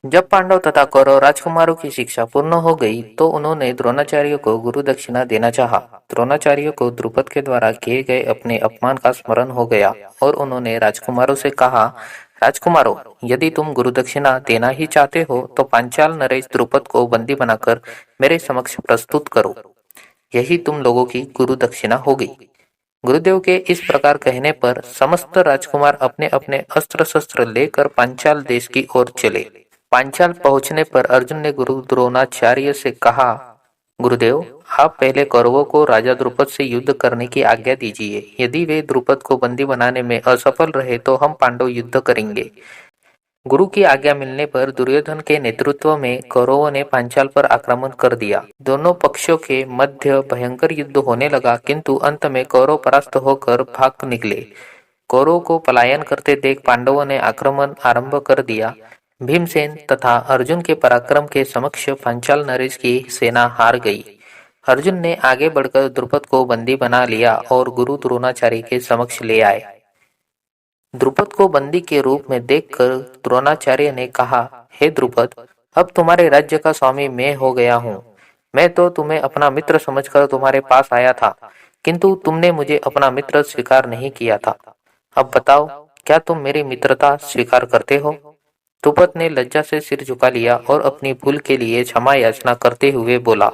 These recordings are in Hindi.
जब पांडव तथा कौरव राजकुमारों की शिक्षा पूर्ण हो गई तो उन्होंने द्रोणाचार्य को गुरु दक्षिणा देना चाहा। द्रोणाचार्य को द्रुपद के द्वारा किए गए अपने अपमान का स्मरण हो गया और उन्होंने राजकुमारों से कहा, राजकुमारों, यदि तुम गुरु दक्षिणा देना ही चाहते हो तो पांचाल नरेश द्रुपद को बंदी बनाकर मेरे समक्ष प्रस्तुत करो। यही तुम लोगों की गुरु दक्षिणा होगी। गुरुदेव के इस प्रकार कहने पर समस्त राजकुमार अपने अपने अस्त्र शस्त्र लेकर पांचाल देश की ओर चले। पांचाल पहुंचने पर अर्जुन ने गुरु द्रोणाचार्य से कहा, गुरुदेव, आप पहले कौरवों को राजा द्रुपद से युद्ध करने की आज्ञा दीजिए। यदि वे द्रुपद को बंदी बनाने में असफल रहे तो हम पांडव युद्ध करेंगे। गुरु की आज्ञा मिलने पर दुर्योधन के नेतृत्व में कौरवों ने पांचाल पर आक्रमण कर दिया। दोनों पक्षों के मध्य भयंकर युद्ध होने लगा, किंतु अंत में कौरव परास्त होकर भाग निकले। कौरवों को पलायन करते देख पांडवों ने आक्रमण आरंभ कर दिया। भीमसेन तथा अर्जुन के पराक्रम के समक्ष पांचाल नरेश की सेना हार गई। अर्जुन ने आगे बढ़कर द्रुपद को बंदी बना लिया और गुरु द्रोणाचार्य के समक्ष ले आए। द्रुपद को बंदी के रूप में देखकर द्रोणाचार्य ने कहा, हे द्रुपद, अब तुम्हारे राज्य का स्वामी मैं हो गया हूँ। मैं तो तुम्हें अपना मित्र समझकर तुम्हारे पास आया था, किंतु तुमने मुझे अपना मित्र स्वीकार नहीं किया था। अब बताओ, क्या तुम मेरी मित्रता स्वीकार करते हो? द्रुपद ने लज्जा से सिर झुका लिया और अपनी भूल के लिए क्षमा याचना करते हुए बोला,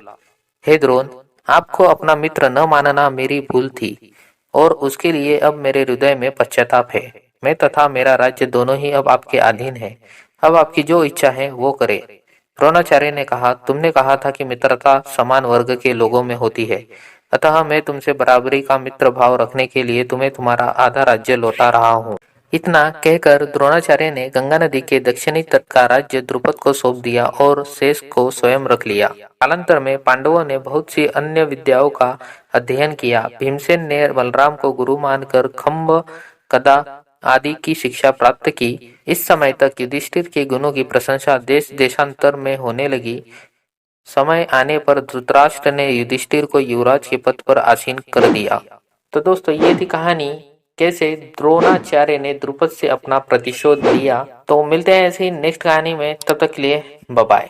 हे द्रोण, आपको अपना मित्र न मानना मेरी भूल थी और उसके लिए अब मेरे हृदय में पश्चाताप है। मैं तथा मेरा राज्य दोनों ही अब आपके अधीन है। अब आपकी जो इच्छा है वो करे। द्रोणाचार्य ने कहा, तुमने कहा था कि मित्रता समान वर्ग के लोगों में होती है, अतः मैं तुमसे बराबरी का मित्र भाव रखने के लिए तुम्हें तुम्हारा आधा राज्य लौटा रहा हूँ। इतना कहकर द्रोणाचार्य ने गंगा नदी के दक्षिणी तट का राज्य द्रुपद को सौंप दिया और शेष को स्वयं रख लिया। कालांतर में पांडवों ने बहुत सी अन्य विद्याओं का अध्ययन किया। भीमसेन ने बलराम को गुरु मानकर खम्भ, गदा आदि की शिक्षा प्राप्त की। इस समय तक युधिष्ठिर के गुणों की प्रशंसा देश देशांतर में होने लगी। समय आने पर धृतराष्ट्र ने युधिष्ठिर को युवराज के पद पर आसीन कर दिया। तो दोस्तों, ये थी कहानी कैसे द्रोणाचार्य ने द्रुपद से अपना प्रतिशोध लिया। तो मिलते हैं ऐसे ही नेक्स्ट कहानी में, तब तक के लिए बाय बाय।